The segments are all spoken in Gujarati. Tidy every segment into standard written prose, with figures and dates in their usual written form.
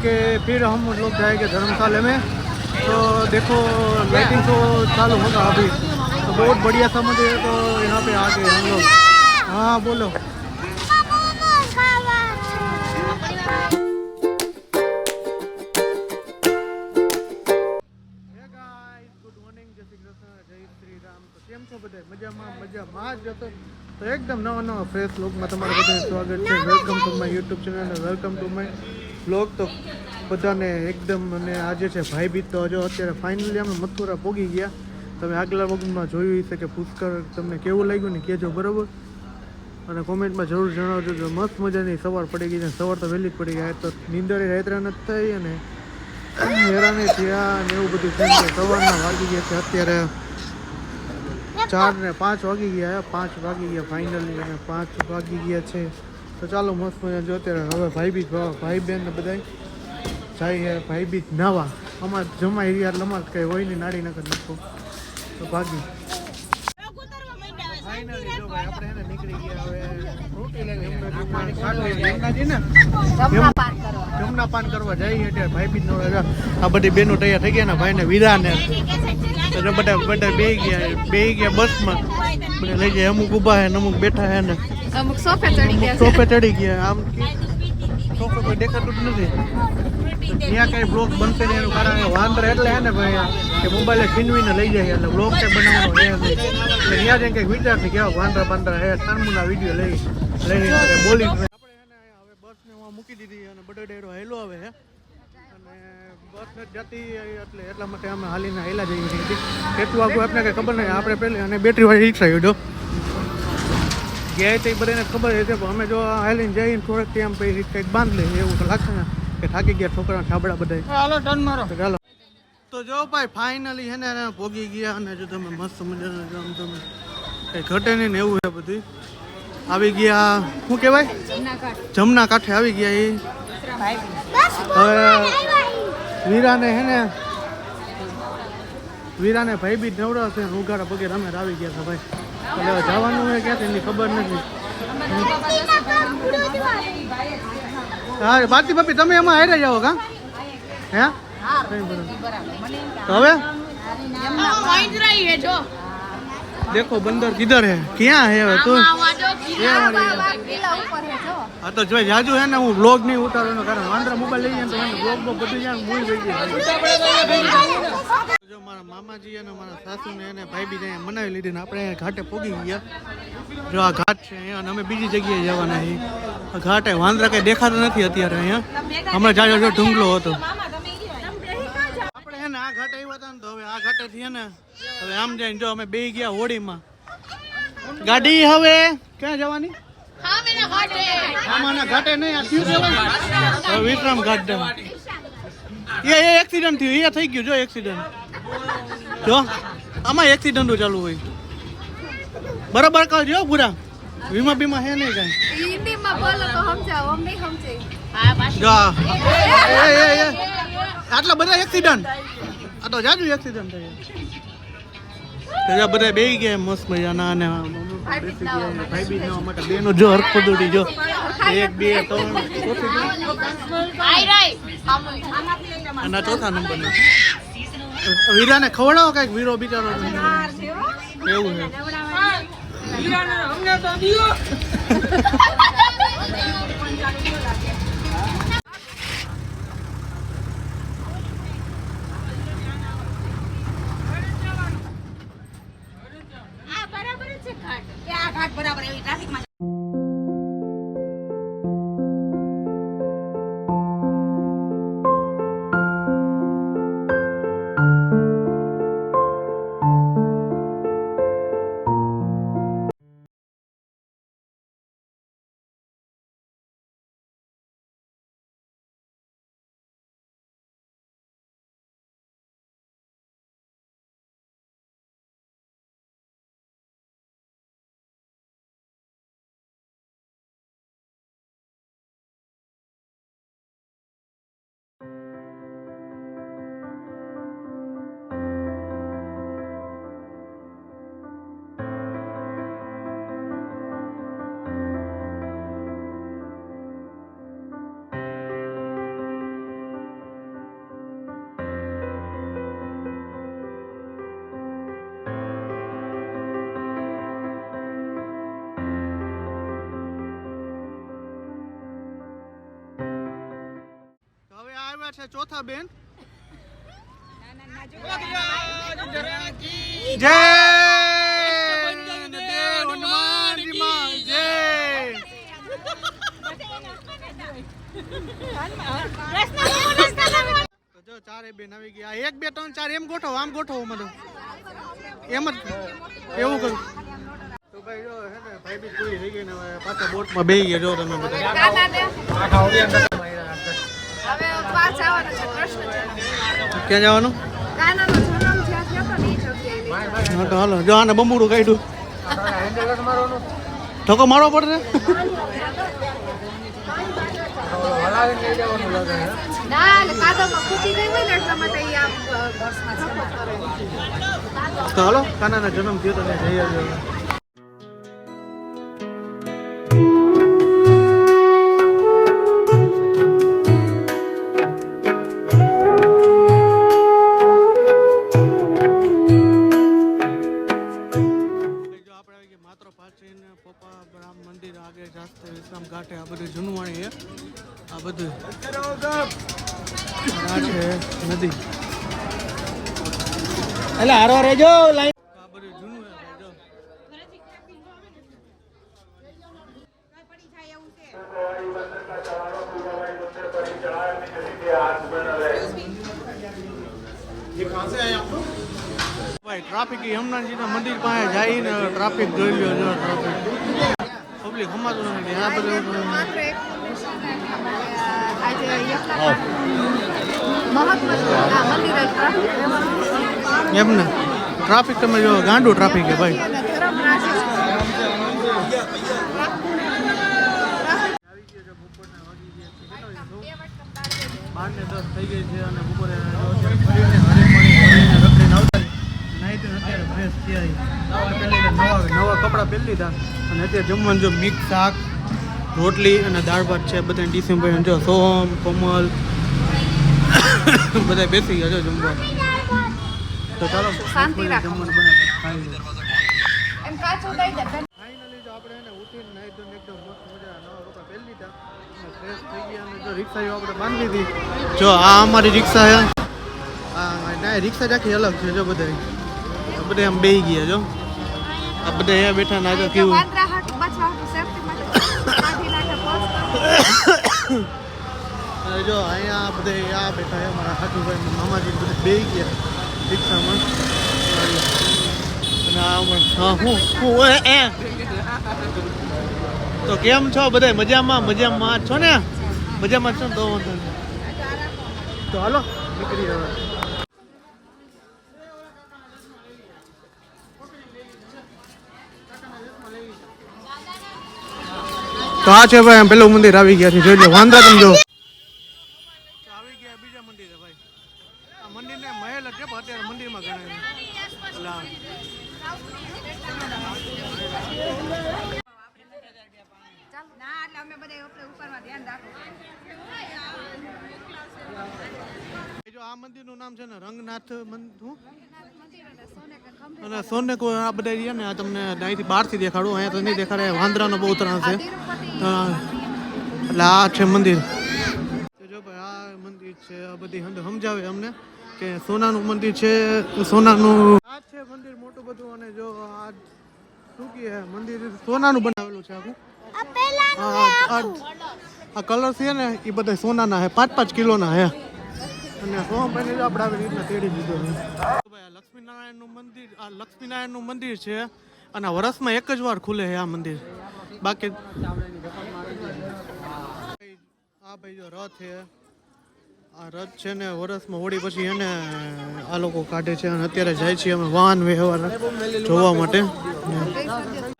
के फिर हम लोग जाएंगे धर्मशाला में। तो देखो लाइटिंग तो चालू होगा अभी, तो बहुत बढ़िया सा मंदिर है। तो यहाँ पे आ गए हम लोग। हाँ बोलो। ગુડ મોર્નિંગ, જય શ્રી કૃષ્ણ, જય શ્રી રામ। તો કેમ છો બધા? મજામાં જ હતો। તો એકદમ નવા ફ્રેશ બ્લોગમાં તમારું બધાનું સ્વાગત છે। Welcome to my YouTube channel અને વેલકમ ટુ માય બ્લોગ। તો બધાને એકદમ, અને આજે છે ભાઈબીજ। તો જો અત્યારે ફાઇનલી અમે મથુરા પહોંચી ગયા। તમે આગલા બ્લોગમાં જોયું હશે કે પુષ્કર તમને કેવું લાગ્યું ને કહેજો બરાબર, અને કોમેન્ટમાં જરૂર જણાવજો। જો મસ્ત મજાની સવાર પડી ગઈ છે। સવાર તો વહેલી જ પડી ગઈ, તો નીંદરે રાત્રા નથી થઈ અને હેરાને થયા ને એવું બધું છે। સવારના વાગી ગયા છે અત્યારે 4 ને 5 વાગી ગયા, 5 વાગી ગયા ફાઇનલી, અને 5 વાગી ગયા છે। તો ચાલો મસ્ત મજા જો અત્યારે હવે ભાઈ બહેન ને બધા જાય ભાઈબીજ નાવા। અમારે જમાઈ રહ્યા એટલે અમારે કંઈ હોય નહીં, નાડી નાખી નાખો તો ભાગી ફાઇનલી જો ભાઈ આપણે એને નીકળી ગયા। હવે રોટી લઈને જમના પાન કરવા જઈએ અત્યારે ભાઈબીજ નો। આ બધી બેનો તૈયાર થઈ ગયા ને, ભાઈ ને વીરા ને બધા બે ગયા બસમાં, બધા લઈ જાય। અમુક ઊભા હે, અમુક બેઠા હે ને અમુક સોફે ચડી ગયા। આમ સોફે કોઈ દેખાતું જ નથી। ત્યાં કઈ બ્લોગ બનશે નહીં એનું કારણ વાંદર એટલે હે ને ભાઈ કે મોબાઈલે છીનવીને લઈ જાય, એટલે બ્લોગ કઈ બનાવવાનો હે નહીં। એટલે ત્યાં જઈને કંઈક વિચારથી કેવા વાંદરા હે તરમુના વિડીયો લઈ બોલી આપણે એને હવે બસને મૂકી દીધી અને બધો ડેરો હેલો આવે હે, અને બસ નથી જતી એટલે એટલા માટે અમે હાલીને હેલા જઈએ છીએ। કેટલું આગું આપણે કંઈ ખબર નહીં, આપણે પહેલે અને બેટરીવાળી રિક્ષા જો ગયા તો એ બધાને ખબર છે, પણ અમે જો હાલીને જઈને થોડેક ટાઈમ પછી રિક્ષા એક બાંધ લઈએ એવું તો લાગશે ને કે થાકી ગયા છોકરા ઠાબડા બધા। હાલો ટર્ન મારો ચાલો। તો જો ભાઈ ફાઇનલી છે ને ભોગી ગયા, અને જો તમે મસ્ત મજાના જો તમે કંઈ ઘટે નહીં ને એવું છે બધી આવી ગયા। શું કહેવાય જમના કાંઠે આવી ગયા એ। હવે વીરાને ભાઈબીજ નવરાશે ઉઘાડા પગે અમે આવી ગયા હતા ભાઈ। એટલે જવાનું હોય ક્યાંથી એની ખબર નથી। હા બાતી બાપી તમે એમાં હારે જાઓ કા હે? હવે देखो बंदर किधर है, क्या है હવે તું? હા તો જોઈ જાજુ હે ને, હું વ્લોગ નહીં ઉતારવાનો કારણ વાંદરા મોબાઈલ લઈ જાય તો મને વ્લોગમાં બધું જાય મૂવી વહી જાય। જો મારા મામાજી અને મારા સાસુને એને ભાઈબીજ અહીંયા મનાવી લીધી ને આપણે અહીંયા ઘાટે પહોંચી ગયા। જો આ ઘાટ છે અહીંયા, અને અમે બીજી જગ્યાએ જવાના છીએ। આ ઘાટે વાંદરા કંઈ દેખાતા નથી અત્યારે અહીંયા, હમણાં જાજો જો ઢુંગલો હતો। આપણે એને આ ઘાટે આવ્યા હતા ને, તો હવે આ ઘાટેથી હે ને હવે આમ જઈને જો અમે બે ગયા હોડીમાં। ગાડી હવે ક્યાં જવાની? આમાંના ઘાટે નહીં, આ થયું હવે વિશ્રામ ઘાટ એ એક્સિડન્ટ થયું, એ થઈ ગયું જો એક્સિડન્ટ જો આમાં એક્સિડન્ટો ચાલુ હોય બરાબર કરજો પૂરા વીમા બીમા હે નહીં કઈ જો આટલા બધા એક્સિડન્ટ, આ તો જાજુ એક્સિડન્ટ થયા બધા બે ગયા મસ્ત મજાના। અને ભાઈબીજ ના માટે બેનો જો હરખોદુડી જો 1 2 3 અને ચોથા નંબરના વીરાને ખવડાવો કઈક, વીરો બિચારો એવું છે। બરાબર એવી ટ્રાફિકમાં આવ્યા છે ચોથા બેન. જય દેવ હનુમાનજી માં જય. તો જો ચારે બેન આવી ગયા. 1 2 3 4 એમ ગોઠવો, આમ ગોઠવો મને એમ જ એવું કરું. તો ભાઈ જો હે ને ભાઈ બી પૂરી થઈ ગઈ ને હવે પાછા બોટમાં બેહી ગયા. જો તમે બધા હવે પાછ આવવાનો છે કૃષ્ણ જન્મ. ક્યાં જવાનું? કાનાનો જન્મ જ્યાં થયો તો ને એ જગ્યાએ. હા તો હાલો. જો આને બમુડું કાઢ્યું. ધક્કો મારવો પડશે. ના એટલે કાદવમાં ખૂટી ગઈ હોય ને એટલા માટે ઈ આમ બસમાં છે. તો હાલો કાનાના જન્મ થયો તો ને જઈ આવ્યો. મંદિર આગળ જાસ્તે વિશ્રામ ઘાટે આ બધું જૂનવાણી છે. આ બધું આ છે નદી. એટલે હારો રેજો લાઈન. આ બધું જૂનું છે ભાઈ જો. ભાઈ ટ્રાફિક હનુમાનજીના મંદિર પાસે જઈને ટ્રાફિક જોઈ લ્યો. જો ટ્રાફિક પબ્લિક હમાતું નથી. આ બધું માત્ર એક વિષય ને આજે યજ્ઞ મહત્વ છે આ મંદિરે ટ્રાફિક રહેવાનું. એમ ને ટ્રાફિક તમે જો ગાંડું ટ્રાફિક છે ભાઈ. અને ધર્મ રાખે છે. બાર ને 10 થઈ ગઈ છે અને બપોરે ફરીને હરીફરીને રખડીને આવતા નહીં તો અત્યારે ફ્રેશ થયા. નવા કપડાં પહેરી લીધા અને અત્યારે જમવાનું જો મિક્સ શાક રોટલી અને દાળ ભાત છે. બધા ડિસેમ્બર જો સોહમ કોમલ બધા બેસી ગયા જો જમવા. તો ચાલો શાંતિ રાખો. જમવાનું બનાવી ખાઈ. એમ કાચું દઈ દે. ફાઇનલી જો આપણે એને ઉઠીને નાઈ ધોઈને એકદમ મસ્ત મજા નવા કપડાં પહેરી લીધા અને ફ્રેશ થઈ ગયા અને જો રિક્ષા આપણે બાંધી દીધી. જો આ અમારી રિક્ષા છે. ના રિક્ષા જ આખી અલગ છે. જો બધા બધા આમ બેસી ગયા. જો આ બધા અહીંયા બેઠા ના જો કેવું વાંદરાહટ બચવા હતું સેફટી માટે કાઢી નાખે પોસ્ટ. અને જો અહીંયા બધા આ બેઠા છે મારા હાથુભાઈ મામાજી બધા બેસી ગયા રિક્ષામાં. અને આ હા હું તો કેમ છો બધા? મજામાં મજામાં છો ને? મજામાં છો ને? તો વાંધો નહીં. તો હાલો નીકળી હવે. તો આ છે ભાઈ પેલું મંદિર આવી ગયા છે. જોઈ લો વાંદરા તમે જો આવી ગયા બીજા મંદિરે ભાઈ. આ મંદિરને મહેલ જ છે પણ અત્યારે મંદિરમાં ગણાય. ના એટલે અમે બધા આપણે ઉપરમાં ધ્યાન રાખો. જો આ મંદિરનું નામ છે ને રંગનાથ મંદિર અને સોનેકો. આ બધા રહ્યા ને આ તમને અહીંથી બહારથી દેખાડું. અહીંયા તો નહીં દેખાડે. વાંદરાનો બહુ ત્રાસ છે. એટલે આ છે મંદિર. જો ભાઈ આ મંદિર છે. આ બધી સમજાવે અમને કે સોનાનું મંદિર છે. સોનાનું આ છે મંદિર મોટું બધું. અને જો આ શું કહે મંદિર સોનાનું બનાવેલું છે આખું. આ કલર છે ને એ બધા સોનાના છે. 5-5 કિલોના છે. અને સોમભાઈને આપણે આવી રીતના તેડી દીધો છે. ભાઈ આ લક્ષ્મીનારાયણનું મંદિર. આ લક્ષ્મીનારાયણનું મંદિર છે અને વર્ષમાં એક જ વાર ખુલે છે આ મંદિર. બાકી આ ભાઈ જો રથ છે. આ રથ છે ને વર્ષમાં હોળી પછી એને આ લોકો કાઢે છે અને અત્યારે જાય છે અમે વાહન વ્યવહાર જોવા માટે.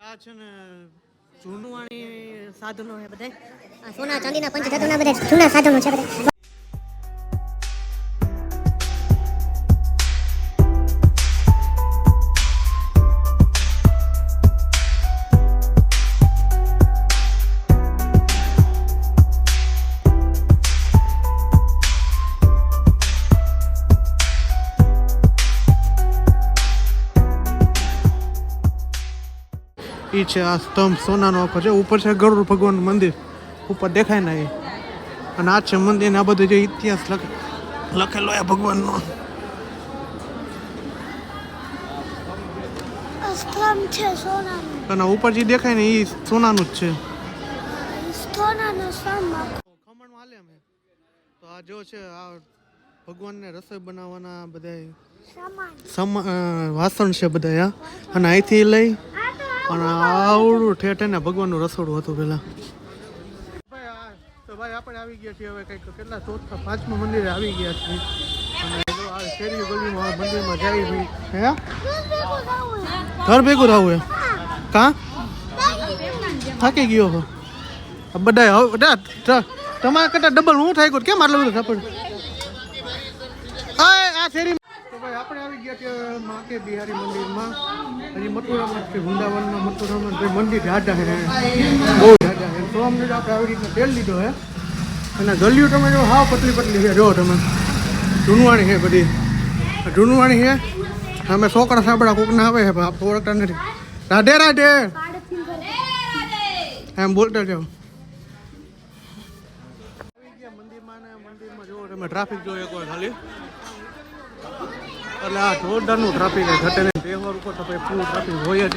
આ છે ને જૂનવાણી સાધનો છે બધા. સોના ચાંદીના પંચધાતુના બધા જૂના સાધનો છે બધા. એ છે આ સ્તંભ સોનાનો આખો છે. ઉપર છે ગરુડ ભગવાનનું મંદિર ઉપર દેખાય ને એ. અને આ છે મંદિર. આ બધું જે ઇતિહાસ લખે લખેલો એ ભગવાનનો સ્તંભ છે સોનાનું. અને ઉપર જે દેખાય ને એ સોનાનું જ છે. સોનાનો સ્તંભ. ખમણ હાલે અમે તો આ જો છે આ ભગવાનને રસોઈ બનાવવાના બધા વાસણ છે બધા અને અહીંથી લઈ અને આવડું ઠેઠ ને ભગવાનનું રસોડું હતું પેલા. તો ભાઈ આપણે આવી ગયા છીએ હવે કંઈક કેટલા ચોથા પાંચમા મંદિરે આવી ગયા છીએ અને જો આ શેરી ગલીમાં મંદિરમાં જાય છે. હે ઘર ભેગું થવું એમ કા થાકી ગયો હો બધા તમારા કરતા ડબલ હું થાય કેમ આટલું બધું થપડ આ શેરી. તો ભાઈ આપણે આવી ગયા છીએ માકે બિહારી મંદિરમાં. હજી મથુરામાં છે વૃંદાવનના મથુરામાં મંદિર જાડા છે બહુ જાડા છે. તો અમને આપણે આવી રીતના તેલ લીધો છે અને ગલિયું તમે જો હાવ પતલી પતલી છે. જો તમે ઢૂનવાણી છે બધી ઢૂનવાણી છે. અમે છોકરા સાંભળા કોકના આવે છે ઓળખતા નથી. રાધે રાધે એમ બોલતા જાઓ. મંદિરમાં જો તમે ટ્રાફિક જો એક વાર ખાલી એટલે આ જોરદારનું ટ્રાફિક ઘટે ને તહેવાર ઉપર તો ફૂલ ટ્રાફિક હોય જ.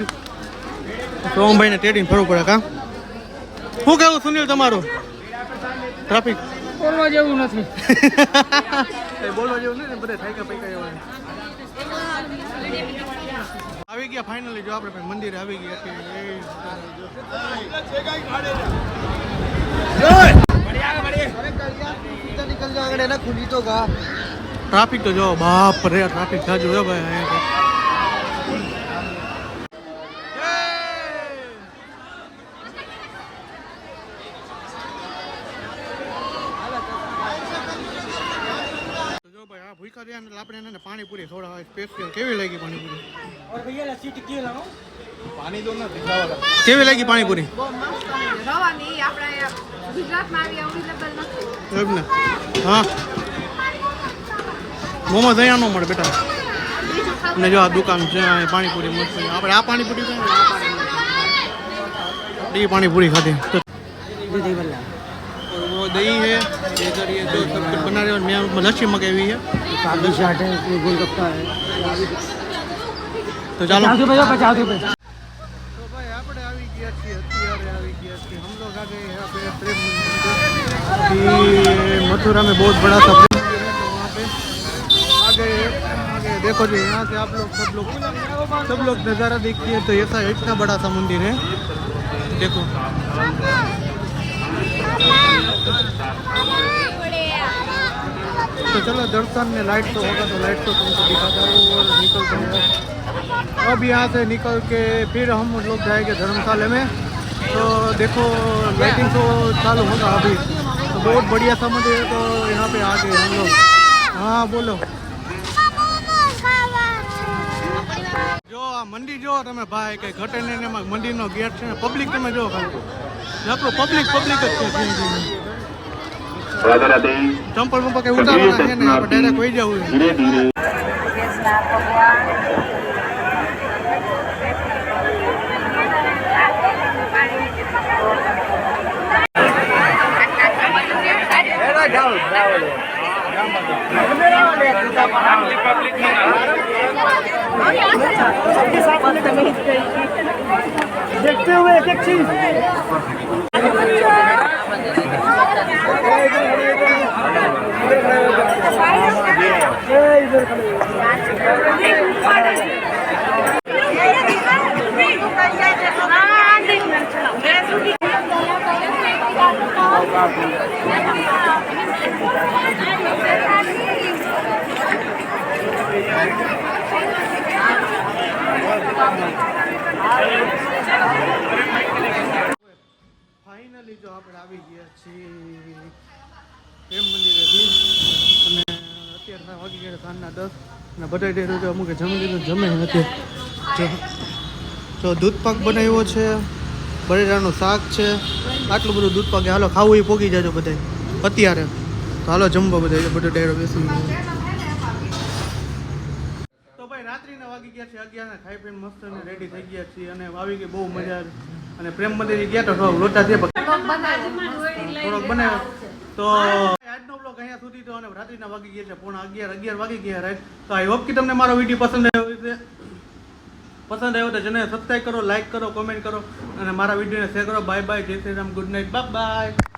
સોમભાઈને તેડીને ફરવું પડે કા શું કહેવું સુનિલ તમારું ટ્રાફિક બોલવા જેવું નથી. બોલવા જેવું નહીં ને બધા થાક્યા પૈકા એવા આવી ગયા. ફાઇનલી જો આપણે મંદિરે આવી ગયા ટ્રાફિક તો જો બાપ રે ટ્રાફિક જાજુ હે ભાઈ. ભૂખા રહ્યા એટલે આપણે એને પાણીપુરી ખવડાવે સ્પેશિયલ. કેવી લાગી પાણીપુરી? કેવી લાગી પાણીપુરી? રવાની આપણે ગુજરાતમાં આવી અવેલેબલ નથી એમ ને? હા મોમો અહીંયા ન મળે બેટા. અને જો આ દુકાન છે પાણીપુરી મસ્ત. આપણે આ પાણીપુરી એ पानीपुरी खाते हैं तो वो दही है इधर ये जो सब कुछ बना रहे हैं और मैं लस्सी मंगाई हुई है काबली चाट है गोलगप्पा है तो चलो 50 रुपए 50 रुपए तो भाई આપણે આવી ગયા છીએ અત્યારે આવી ગયા છીએ हम लोग आ गए यहाँ पे प्रेम मंदिर मथुरा में बहुत बड़ा सा प्रेम मंदिर है तो वहाँ पे आ गए आगे देखो जी यहाँ से आप लोग सब लोग नज़ारा देखिए तो ऐसा इतना बड़ा सा मंदिर है देखो तो चलो दर्शन में लाइट तो होगा तो लाइट तो तुमको दिखाता हूँ और निकलते हैं अब यहाँ से निकल के फिर हम लोग जाएंगे धर्मशाला में तो देखो लाइटिंग तो चालू होगा अभी तो बहुत बढ़िया सा मंदिर है तो यहाँ पे आ गए हम लोग हाँ बोलो जो आ मंदिर जो તમે ભાઈ કઈ ઘટે નહીં એમાં મંદિરનો ગેટ છે પબ્લિક તમે જો ખાલી આપણો પબ્લિક જ છે ચંપલ પંપલ કઈ ઉતારવાના છે ને આપણે ડાયરેક્ટ હોઈ જવું ધીરે ધીરે देखते हुए एक एक चीज ફાઇનલી જો આપણે આવી ગયા છીએ પ્રેમ મંદિરેથી અને અત્યારે વાગી ગયા સાંજના 10 અને બધા ડેરો જો અમુક જમી લીધું જમે નથી જો દૂધ પાક બનાવ્યો છે બટેટાનું શાક છે આટલું બધું દૂધ પાક હાલો ખાવું એ પોગી જાજો બધા અત્યારે તો હાલો જમવા બધા બધો ડેરો બેસી તો ભાઈ રાત્રિના વાગી ગયા છે 11 ખાઈ પીને મસ્ત અને રેડી થઈ ગયા છીએ અને આવી ગઈ બહુ મજા અને પ્રેમ મંદિર ગયા તો લોટા છે થોડોક બનાવ્યો તો આજનો બ્લોગ અહીંયા સુધી તો અને રાત્રિના વાગી ગયા છે 11:30 વાગી ગયા રાઈટ. તો આઈ હોપ કે તમને મારો વિડીયો પસંદ આવ્યો તો જેને સબસ્ક્રાઈબ કરો, લાઈક કરો, કોમેન્ટ કરો અને મારા વિડીયોને શેર કરો. બાય બાય, જય Shri Ram, good night, bye bye.